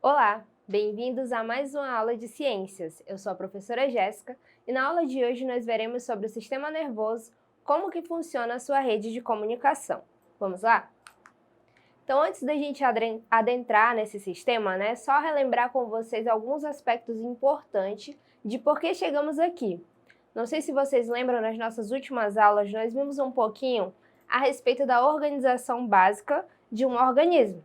Olá, bem-vindos a mais uma aula de ciências. Eu sou a professora Jéssica e na aula de hoje nós veremos sobre o sistema nervoso, como que funciona a sua rede de comunicação. Vamos lá? Então, antes da gente adentrar nesse sistema, só relembrar com vocês alguns aspectos importantes de por que chegamos aqui. Não sei se vocês lembram, nas nossas últimas aulas nós vimos um pouquinho a respeito da organização básica de um organismo.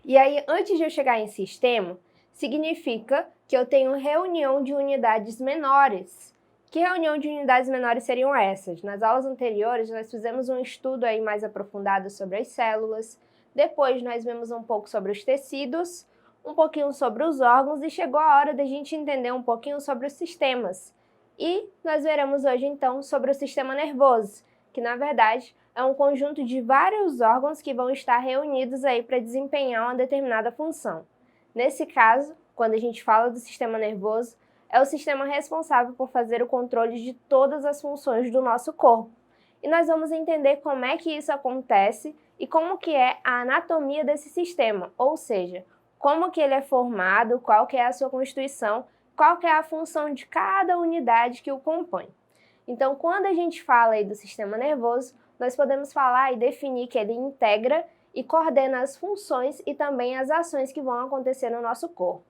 E aí, antes de eu chegar em sistema, significa que eu tenho reunião de unidades menores. Que reunião de unidades menores seriam essas? Nas aulas anteriores, nós fizemos um estudo aí mais aprofundado sobre as células, depois nós vimos um pouco sobre os tecidos, um pouquinho sobre os órgãos e chegou a hora da gente entender um pouquinho sobre os sistemas. E nós veremos hoje, então, sobre o sistema nervoso, que na verdade é um conjunto de vários órgãos que vão estar reunidos aí para desempenhar uma determinada função. Nesse caso, quando a gente fala do sistema nervoso, é o sistema responsável por fazer o controle de todas as funções do nosso corpo. E nós vamos entender como é que isso acontece e como que é a anatomia desse sistema, ou seja, como que ele é formado, qual que é a sua constituição, qual que é a função de cada unidade que o compõe. Então, quando a gente fala aí do sistema nervoso, nós podemos falar e definir que ele integra e coordena as funções e também as ações que vão acontecer no nosso corpo.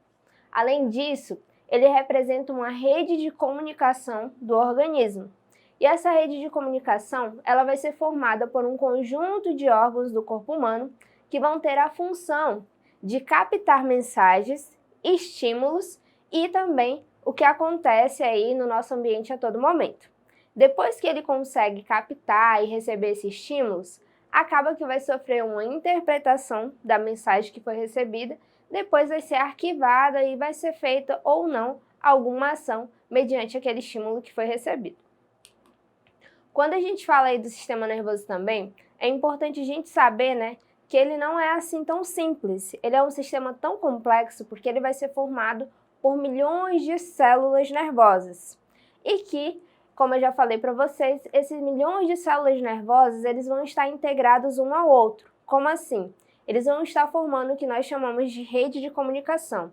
Além disso, ele representa uma rede de comunicação do organismo. E essa rede de comunicação, ela vai ser formada por um conjunto de órgãos do corpo humano que vão ter a função de captar mensagens, estímulos e também o que acontece aí no nosso ambiente a todo momento. Depois que ele consegue captar e receber esses estímulos, acaba que vai sofrer uma interpretação da mensagem que foi recebida, depois vai ser arquivada e vai ser feita ou não alguma ação mediante aquele estímulo que foi recebido. Quando a gente fala aí do sistema nervoso também, é importante a gente saber, que ele não é assim tão simples. Ele é um sistema tão complexo porque ele vai ser formado por milhões de células nervosas. E que, como eu já falei para vocês, esses milhões de células nervosas, eles vão estar integrados um ao outro. Como assim? Eles vão estar formando o que nós chamamos de rede de comunicação.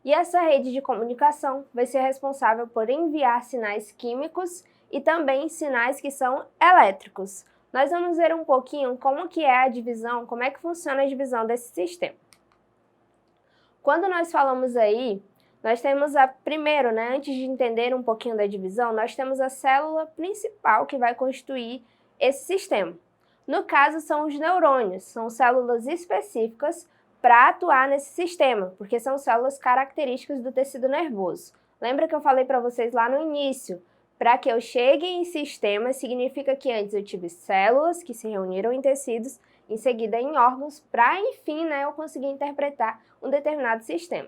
E essa rede de comunicação vai ser responsável por enviar sinais químicos e também sinais que são elétricos. Nós vamos ver um pouquinho como que é a divisão, como é que funciona a divisão desse sistema. Quando nós falamos aí, nós temos primeiro, antes de entender um pouquinho da divisão, nós temos a célula principal que vai constituir esse sistema. No caso, são os neurônios, são células específicas para atuar nesse sistema, porque são células características do tecido nervoso. Lembra que eu falei para vocês lá no início? Para que eu chegue em sistema, significa que antes eu tive células que se reuniram em tecidos, em seguida em órgãos, para enfim, eu conseguir interpretar um determinado sistema.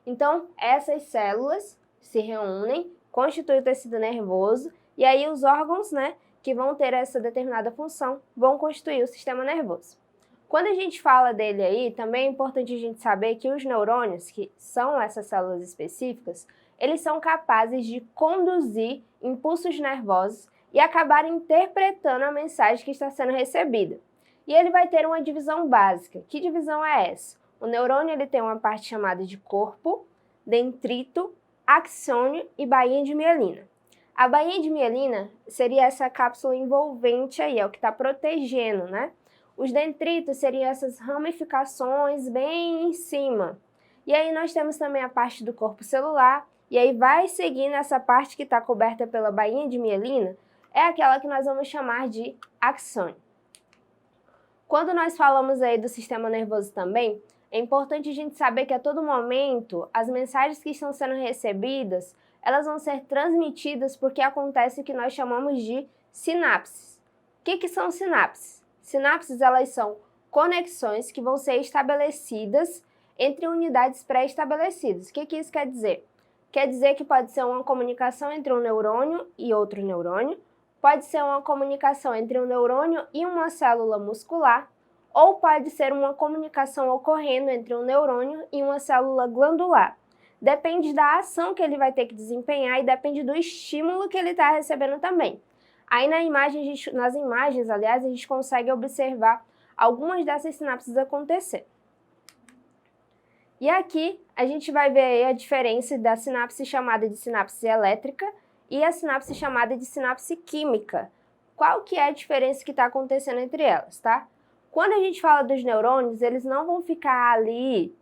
Então, essas células se reúnem, constituem o tecido nervoso, e aí os órgãos, que vão ter essa determinada função, vão constituir o sistema nervoso. Quando a gente fala dele aí, também é importante a gente saber que os neurônios, que são essas células específicas, eles são capazes de conduzir impulsos nervosos e acabar interpretando a mensagem que está sendo recebida. E ele vai ter uma divisão básica. Que divisão é essa? O neurônio ele tem uma parte chamada de corpo, dendrito, axônio e bainha de mielina. A bainha de mielina seria essa cápsula envolvente aí, é o que está protegendo, Os dendritos seriam essas ramificações bem em cima. E aí nós temos também a parte do corpo celular, e aí vai seguindo essa parte que está coberta pela bainha de mielina, é aquela que nós vamos chamar de axônio. Quando nós falamos aí do sistema nervoso também, é importante a gente saber que a todo momento as mensagens que estão sendo recebidas, elas vão ser transmitidas porque acontece o que nós chamamos de sinapses. O que são sinapses? Sinapses, elas são conexões que vão ser estabelecidas entre unidades pré-estabelecidas. O que isso quer dizer? Quer dizer que pode ser uma comunicação entre um neurônio e outro neurônio, pode ser uma comunicação entre um neurônio e uma célula muscular, ou pode ser uma comunicação ocorrendo entre um neurônio e uma célula glandular. Depende da ação que ele vai ter que desempenhar e depende do estímulo que ele está recebendo também. Aí nas imagens, aliás, a gente consegue observar algumas dessas sinapses acontecer. E aqui a gente vai ver aí a diferença da sinapse chamada de sinapse elétrica e a sinapse chamada de sinapse química. Qual que é a diferença que está acontecendo entre elas, tá? Quando a gente fala dos neurônios, eles não vão ficar ali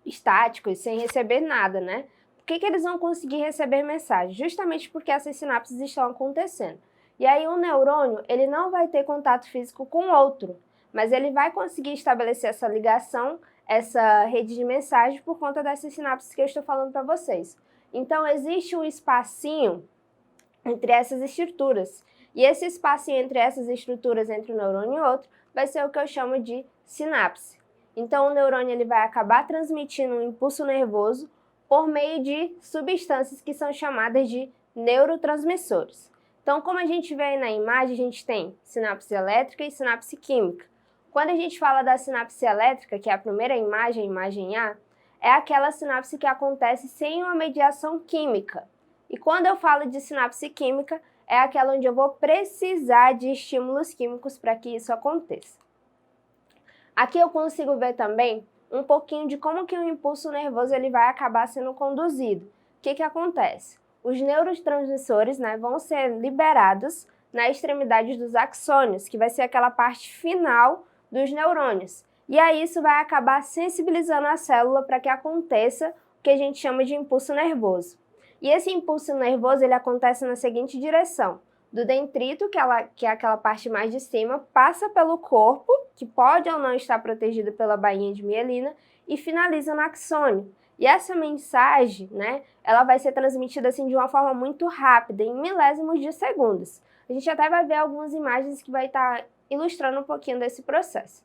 estáticos, sem receber nada, né? Por que eles vão conseguir receber mensagem? Justamente porque essas sinapses estão acontecendo. E aí o neurônio, ele não vai ter contato físico com o outro, mas ele vai conseguir estabelecer essa ligação, essa rede de mensagem por conta dessas sinapses que eu estou falando para vocês. Então existe um espacinho entre essas estruturas. E esse espacinho entre essas estruturas, entre um neurônio e outro, vai ser o que eu chamo de sinapse. Então, o neurônio ele vai acabar transmitindo um impulso nervoso por meio de substâncias que são chamadas de neurotransmissores. Então, como a gente vê aí na imagem, a gente tem sinapse elétrica e sinapse química. Quando a gente fala da sinapse elétrica, que é a primeira imagem, a imagem A, é aquela sinapse que acontece sem uma mediação química. E quando eu falo de sinapse química, é aquela onde eu vou precisar de estímulos químicos para que isso aconteça. Aqui eu consigo ver também um pouquinho de como que o impulso nervoso ele vai acabar sendo conduzido. O que acontece? Os neurotransmissores, né, vão ser liberados na extremidade dos axônios, que vai ser aquela parte final dos neurônios. E aí isso vai acabar sensibilizando a célula para que aconteça o que a gente chama de impulso nervoso. E esse impulso nervoso ele acontece na seguinte direção: do dendrito, que é aquela parte mais de cima, passa pelo corpo, que pode ou não estar protegido pela bainha de mielina, e finaliza no axônio. E essa mensagem, né, ela vai ser transmitida assim de uma forma muito rápida, em milésimos de segundos. A gente até vai ver algumas imagens que vai estar ilustrando um pouquinho desse processo.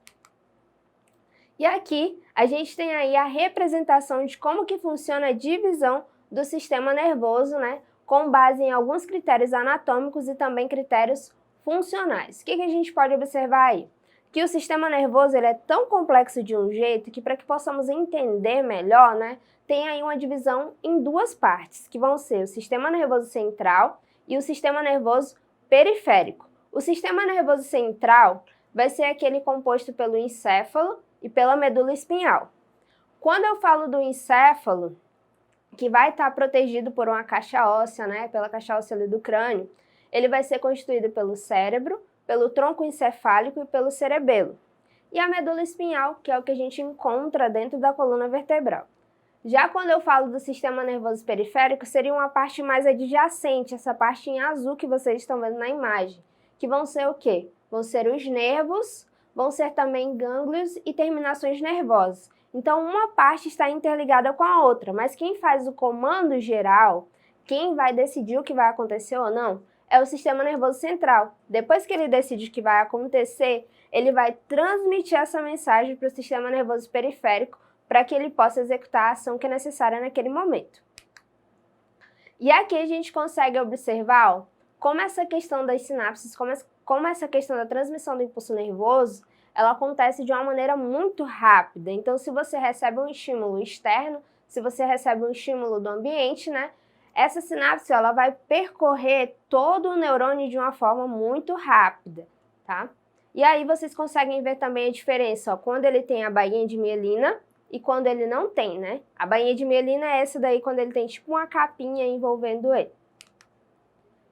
E aqui a gente tem aí a representação de como que funciona a divisão do sistema nervoso, né, com base em alguns critérios anatômicos e também critérios funcionais. O que a gente pode observar aí? Que o sistema nervoso ele é tão complexo de um jeito que, para que possamos entender melhor, né, tem aí uma divisão em duas partes, que vão ser o sistema nervoso central e o sistema nervoso periférico. O sistema nervoso central vai ser aquele composto pelo encéfalo e pela medula espinhal. Quando eu falo do encéfalo, que vai estar protegido por uma caixa óssea, né, pela caixa óssea ali do crânio, ele vai ser constituído pelo cérebro, pelo tronco encefálico e pelo cerebelo. E a medula espinhal, que é o que a gente encontra dentro da coluna vertebral. Já quando eu falo do sistema nervoso periférico, seria uma parte mais adjacente, essa parte em azul que vocês estão vendo na imagem, que vão ser o quê? Vão ser os nervos, vão ser também gânglios e terminações nervosas. Então, uma parte está interligada com a outra, mas quem faz o comando geral, quem vai decidir o que vai acontecer ou não, é o sistema nervoso central. Depois que ele decide o que vai acontecer, ele vai transmitir essa mensagem para o sistema nervoso periférico para que ele possa executar a ação que é necessária naquele momento. E aqui a gente consegue observar como essa questão das sinapses, como essa questão da transmissão do impulso nervoso, ela acontece de uma maneira muito rápida. Então, se você recebe um estímulo externo, se você recebe um estímulo do ambiente, né, essa sinapse ela vai percorrer todo o neurônio de uma forma muito rápida, tá? E aí vocês conseguem ver também a diferença, ó, quando ele tem a bainha de mielina e quando ele não tem, né? A bainha de mielina é essa daí quando ele tem tipo uma capinha envolvendo ele.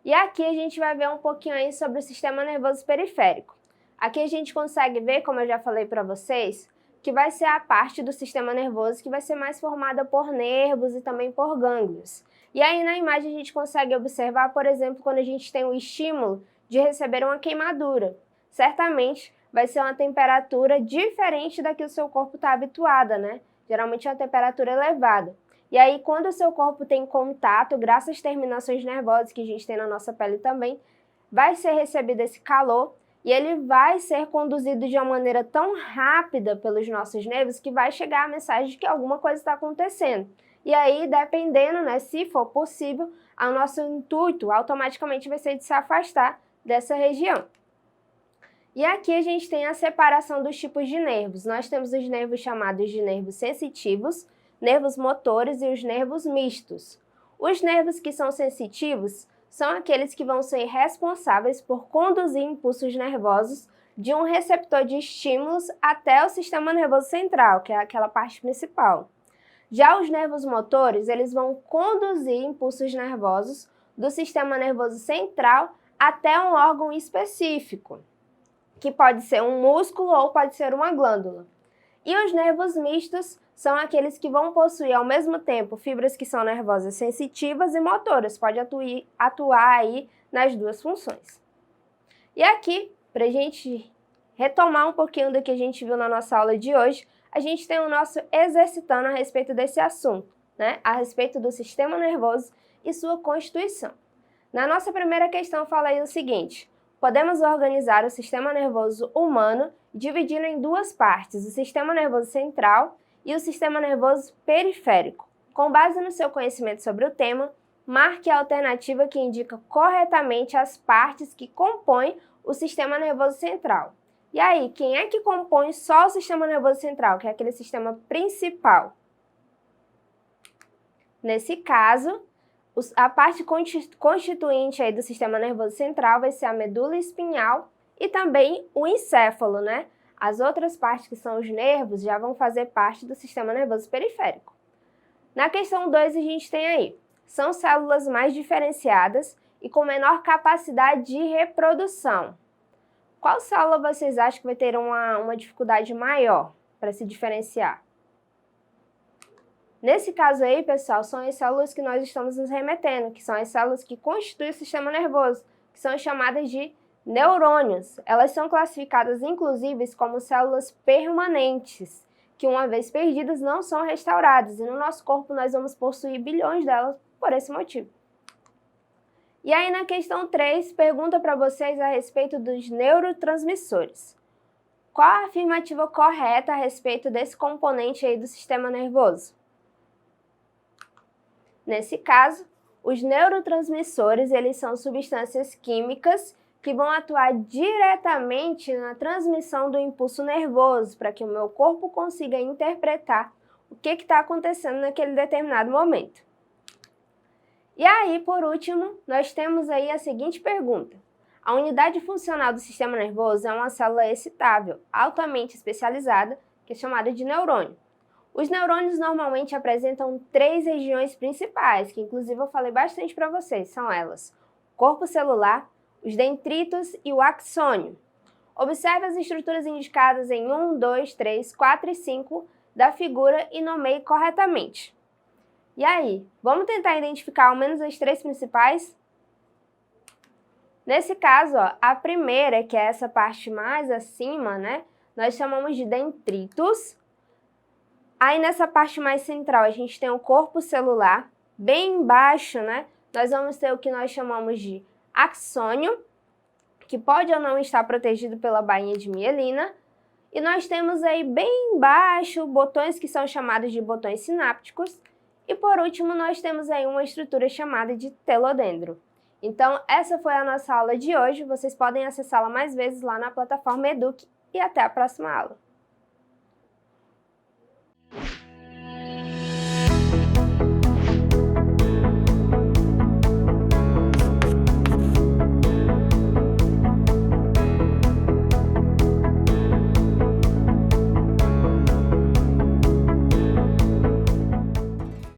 E aqui a gente vai ver um pouquinho aí sobre o sistema nervoso periférico. Aqui a gente consegue ver, como eu já falei para vocês, que vai ser a parte do sistema nervoso que vai ser mais formada por nervos e também por gânglios. E aí na imagem a gente consegue observar, por exemplo, quando a gente tem o estímulo de receber uma queimadura. Certamente vai ser uma temperatura diferente da que o seu corpo está habituada, né? Geralmente é uma temperatura elevada. E aí quando o seu corpo tem contato, graças às terminações nervosas que a gente tem na nossa pele também, vai ser recebido esse calor e ele vai ser conduzido de uma maneira tão rápida pelos nossos nervos que vai chegar a mensagem de que alguma coisa está acontecendo. E aí, dependendo, né, se for possível, o nosso intuito automaticamente vai ser de se afastar dessa região. E aqui a gente tem a separação dos tipos de nervos. Nós temos os nervos chamados de nervos sensitivos, nervos motores e os nervos mistos. Os nervos que são sensitivos são aqueles que vão ser responsáveis por conduzir impulsos nervosos de um receptor de estímulos até o sistema nervoso central, que é aquela parte principal. Já os nervos motores, eles vão conduzir impulsos nervosos do sistema nervoso central até um órgão específico, que pode ser um músculo ou pode ser uma glândula. E os nervos mistos são aqueles que vão possuir ao mesmo tempo fibras que são nervosas sensitivas e motoras, pode atuar aí nas duas funções. E aqui, para a gente retomar um pouquinho do que a gente viu na nossa aula de hoje, a gente tem o nosso exercitando a respeito desse assunto, né? A respeito do sistema nervoso e sua constituição. Na nossa primeira questão fala aí o seguinte: podemos organizar o sistema nervoso humano dividindo em duas partes, o sistema nervoso central e o sistema nervoso periférico. Com base no seu conhecimento sobre o tema, marque a alternativa que indica corretamente as partes que compõem o sistema nervoso central. E aí, quem é que compõe só o sistema nervoso central, que é aquele sistema principal? Nesse caso, a parte constituinte aí do sistema nervoso central vai ser a medula espinhal e também o encéfalo, né? As outras partes, que são os nervos, já vão fazer parte do sistema nervoso periférico. Na questão 2, a gente tem aí, são células mais diferenciadas e com menor capacidade de reprodução. Qual célula vocês acham que vai ter uma dificuldade maior para se diferenciar? Nesse caso aí, pessoal, são as células que nós estamos nos remetendo, que são as células que constituem o sistema nervoso, que são chamadas de neurônios. Elas são classificadas, inclusive, como células permanentes, que uma vez perdidas não são restauradas, e no nosso corpo nós vamos possuir bilhões delas por esse motivo. E aí na questão 3, pergunta para vocês a respeito dos neurotransmissores. Qual a afirmativa correta a respeito desse componente aí do sistema nervoso? Nesse caso, os neurotransmissores, eles são substâncias químicas que vão atuar diretamente na transmissão do impulso nervoso, para que o meu corpo consiga interpretar o que está acontecendo naquele determinado momento. E aí, por último, nós temos aí a seguinte pergunta. A unidade funcional do sistema nervoso é uma célula excitável, altamente especializada, que é chamada de neurônio. Os neurônios normalmente apresentam 3 regiões principais, que inclusive eu falei bastante para vocês, são elas: o corpo celular, os dendritos e o axônio. Observe as estruturas indicadas em 1, 2, 3, 4 e 5 da figura e nomeie corretamente. E aí, vamos tentar identificar ao menos as 3 principais? Nesse caso, ó, a primeira, que é essa parte mais acima, né, nós chamamos de dendritos. Aí nessa parte mais central a gente tem o corpo celular. Bem embaixo, né, nós vamos ter o que nós chamamos de axônio, que pode ou não estar protegido pela bainha de mielina. E nós temos aí bem embaixo botões que são chamados de botões sinápticos. E por último, nós temos aí uma estrutura chamada de telodendro. Então, essa foi a nossa aula de hoje. Vocês podem acessá-la mais vezes lá na plataforma Eduque e até a próxima aula.